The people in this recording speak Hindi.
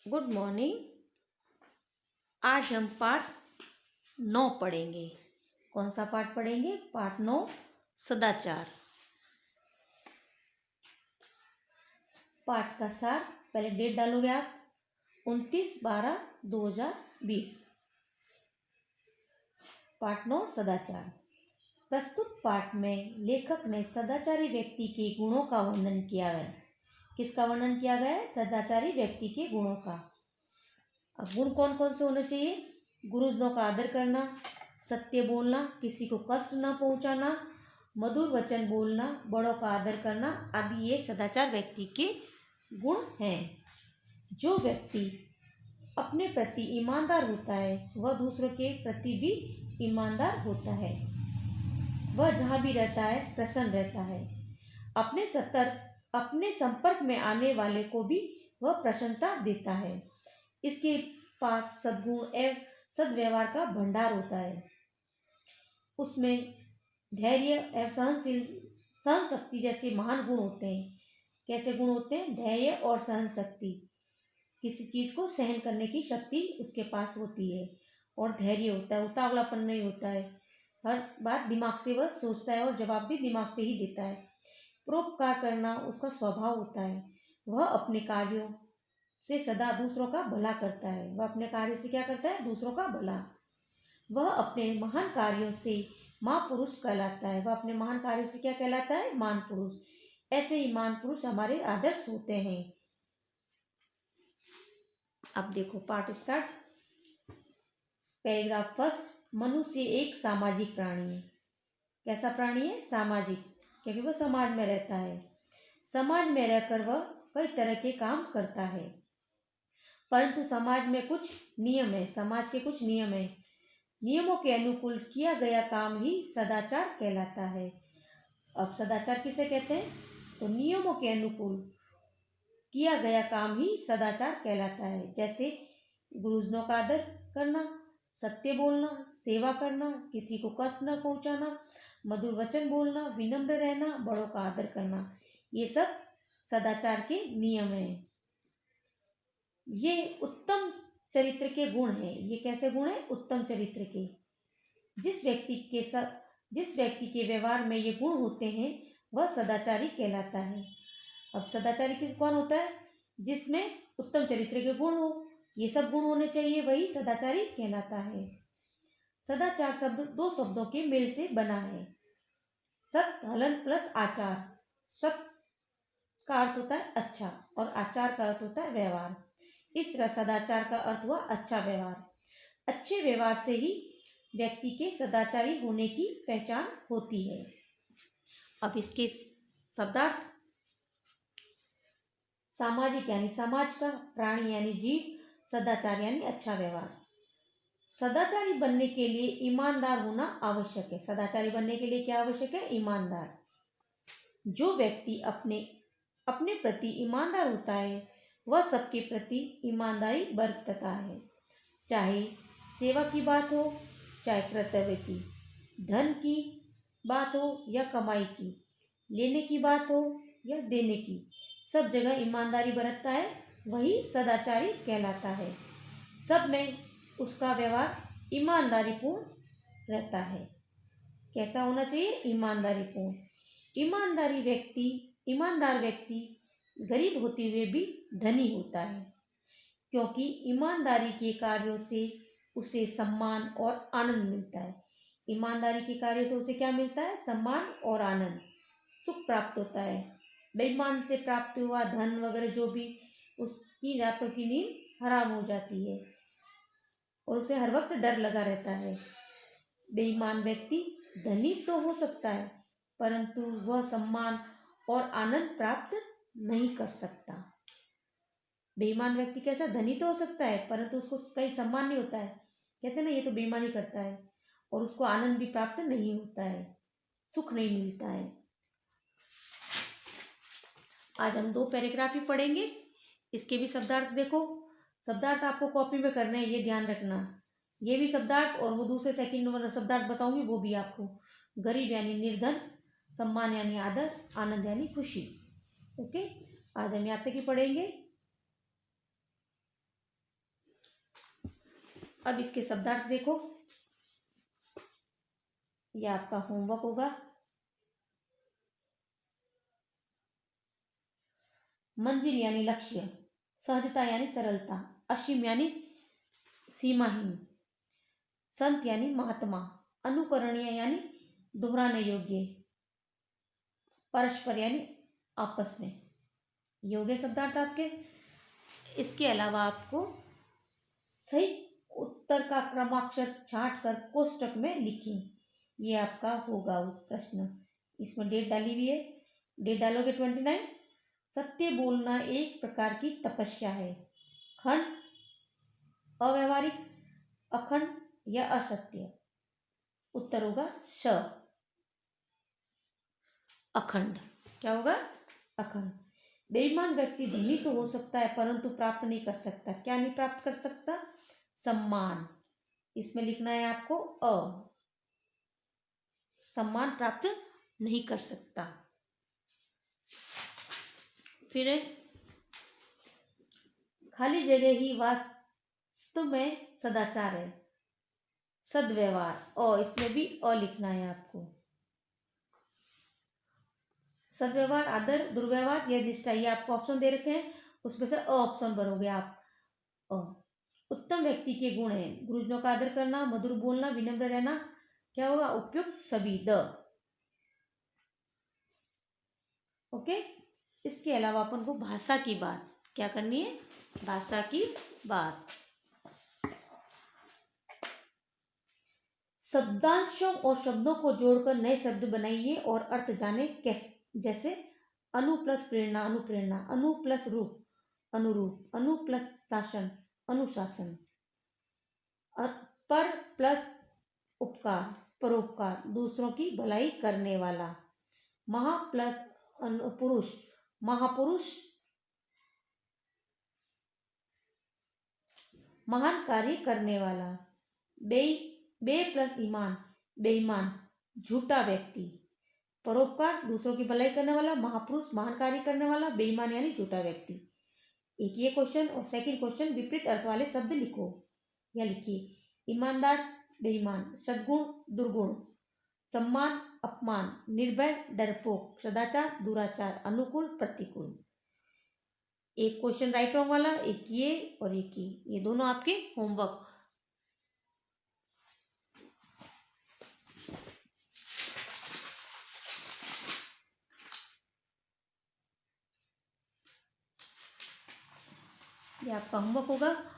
Good morning. आज हम पाठ 9 पढ़ेंगे। कौन सा पाठ पढ़ेंगे? पाठ 9, सदाचार। पाठ का सार, पहले डेट डालोगे आप 29/12/2020। पाठ 9, सदाचार। प्रस्तुत पाठ में लेखक ने सदाचारी व्यक्ति के गुणों का वर्णन किया है। किसका वर्णन किया गया है? सदाचारी व्यक्ति के गुणों का। अब गुण कौन कौन से होने चाहिए? गुरुजनों का आदर करना, सत्य बोलना, किसी को कष्ट न पहुंचाना, मधुर वचन बोलना, बड़ों का आदर करना आदि ये सदाचार व्यक्ति के गुण हैं। जो व्यक्ति अपने प्रति ईमानदार होता है वह दूसरों के प्रति भी ईमानदार होता है। वह जहाँ भी रहता है प्रसन्न रहता है। अपने संपर्क में आने वाले को भी वह प्रसन्नता देता है। इसके पास सद्गुण एवं सद्व्यवहार का भंडार होता है। उसमें धैर्य एवं सहन शक्ति जैसे महान गुण होते हैं। कैसे गुण होते हैं? धैर्य और सहन शक्ति। किसी चीज को सहन करने की शक्ति उसके पास होती है। और धैर्य होता है, उतावलापन नहीं होता है। हर बात दिमाग से वह सोचता है और जवाब भी दिमाग से ही देता है। परोपकार करना उसका स्वभाव होता है। वह अपने कार्यों से सदा दूसरों का भला करता है। वह अपने कार्यों से क्या करता है? दूसरों का भला। वह अपने महान कार्यों से महापुरुष कहलाता है। वह अपने महान कार्यों से क्या कहलाता है? महान पुरुष। ऐसे ही महान पुरुष हमारे आदर्श होते हैं। अब देखो पाठ स्टार्ट। Paragraph first. मनुष्य एक सामाजिक प्राणी है। कैसा प्राणी है? सामाजिक, क्योंकि वह समाज में रहता है। समाज में रहकर वह कई तरह के काम करता है, परंतु समाज में कुछ नियम है। समाज के कुछ नियम है। नियमों के अनुकूल किया गया काम ही सदाचार कहलाता है। अब सदाचार किसे कहते हैं? तो नियमों के अनुकूल किया गया काम ही सदाचार कहलाता है। जैसे गुरुजनों का आदर करना, सत्य बोलना, सेवा करना, किसी को कष्ट न पहुंचाना, मधुर वचन बोलना, विनम्र रहना, बड़ों का आदर करना, ये सब सदाचार के नियम हैं। ये उत्तम चरित्र के गुण हैं। ये कैसे गुण हैं? उत्तम चरित्र के। जिस व्यक्ति के व्यवहार में ये गुण होते हैं वह सदाचारी कहलाता है। अब सदाचारी कौन होता है? जिसमें उत्तम चरित्र के गुण हो। ये सब गुण होने चाहिए, वही सदाचारी कहलाता है। सदाचार शब्द दो शब्दों के मेल से बना है। सत हलन प्लस आचार। सत का अर्थ होता है अच्छा और आचार का अर्थ होता है व्यवहार। इस तरह सदाचार का अर्थ हुआ अच्छा व्यवहार। अच्छे व्यवहार से ही व्यक्ति के सदाचारी होने की पहचान होती है। अब इसके शब्दार्थ। सामाजिक यानी समाज का, प्राणी यानी जीव, सदाचार यानी अच्छा व्यवहार। सदाचारी बनने के लिए ईमानदार होना आवश्यक है। सदाचारी बनने के लिए क्या आवश्यक है? ईमानदार। जो व्यक्ति अपने प्रति ईमानदार होता है वह सबके प्रति ईमानदारी बरतता है। चाहे सेवा की बात हो, चाहे कर्तव्य की, धन की बात हो या कमाई की, लेने की बात हो या देने की, सब जगह ईमानदारी बरतता है, वही सदाचारी कहलाता है। सब में उसका व्यवहार ईमानदारीपूर्ण रहता है। कैसा होना चाहिए? ईमानदारीपूर्ण। ईमानदार व्यक्ति गरीब होते हुए भी धनी होता है, क्योंकि ईमानदारी के कार्यों से उसे सम्मान और आनंद मिलता है। ईमानदारी के कार्यों से उसे क्या मिलता है? सम्मान और आनंद, सुख प्राप्त होता है। बेईमान से प्राप्त हुआ धन वगैरह जो भी, उसकी रातों की नींद हराम हो जाती है और उसे हर वक्त डर लगा रहता है। बेईमान व्यक्ति धनी तो हो सकता है, परंतु वह सम्मान और आनंद प्राप्त नहीं कर सकता। बेईमान व्यक्ति कैसा? धनी तो हो सकता है, परंतु उसको कहीं सम्मान नहीं होता है। कहते हैं ना, ये तो बेईमानी करता है, और उसको आनंद भी प्राप्त नहीं होता है, सुख नहीं मिलता है। आज हम 2 पैराग्राफ ही पढ़ेंगे। इसके भी शब्दार्थ देखो। शब्दार्थ आपको कॉपी में करने हैं, ये ध्यान रखना। ये भी शब्दार्थ और वो दूसरे सेकंड नंबर शब्दार्थ बताऊंगी, वो भी आपको। गरीब यानी निर्धन, सम्मान यानी आदर, आनंद यानी खुशी। ओके, आज हम यहाँ तक ही पढ़ेंगे। अब इसके शब्दार्थ देखो, यह आपका होमवर्क होगा। मंजिल यानी लक्ष्य, सहजता यानी सरलता, असीम यानी सीमाहीन, संत यानी महात्मा, अनुकरणीय यानी दोहराने योग्य, परस्पर यानी आपस में। योग्य शब्दार्थ आपके। इसके अलावा आपको सही उत्तर का क्रमाक्षर छांट कर कोष्टक में लिखें। ये आपका होगा प्रश्न। इसमें डेट डाली हुई है, डेट डालोगे 29। सत्य बोलना एक प्रकार की तपस्या है। खंड, अव्यवहारिक, अखंड या असत्य। उत्तर होगा श, अखंड। क्या होगा? अखंड। बेईमान व्यक्ति धनी तो हो सकता है परंतु प्राप्त नहीं कर सकता। क्या नहीं प्राप्त कर सकता? सम्मान। इसमें लिखना है आपको अ, सम्मान प्राप्त नहीं कर सकता। फिर खाली जगह ही वास्तव में सदाचार है। सद्व्यवहार, और इसमें भी अ लिखना है आपको। सद्व्यवहार, आदर, दुर्व्यवहार या निष्ठा, ये आपको ऑप्शन दे रखे हैं, उसमें से अ ऑप्शन भरोगे आप। अ। उत्तम व्यक्ति के गुण है गुरुजनों का आदर करना, मधुर बोलना, विनम्र रहना। क्या होगा? उपयुक्त सभी, द। ओके। इसके अलावा अपन को भाषा की बात क्या करनी है? भाषा की बात। शब्दांशों और शब्दों को जोड़कर नए शब्द बनाइए और अर्थ जाने कैसे। जैसे अनु प्लस प्रेरणा, अनुप्रेरणा, अनु प्लस रूप, अनुरूप, अनु प्लस शासन, अनुशासन, पर प्लस उपकार, परोपकार, दूसरों की भलाई करने वाला, महा प्लस पुरुष, महापुरुष, महान कार्य करने वाला, बे प्लस ईमान, बेईमान, झूठा व्यक्ति, परोपकार, दूसरों की भलाई करने वाला, महापुरुष, महान कार्य करने वाला, बेईमान यानी झूठा व्यक्ति। एक ये क्वेश्चन और सेकंड क्वेश्चन, विपरीत अर्थ वाले शब्द लिखो या लिखिए। ईमानदार, बेईमान, सद्गुण, दुर्गुण, सम्मान, अपमान, निर्भय, डरपोक, सदाचार, दुराचार, अनुकूल, प्रतिकूल। एक क्वेश्चन राइट रॉन्ग वाला, एक ये और एक ये दोनों आपके होमवर्क। ये आपका होमवर्क होगा।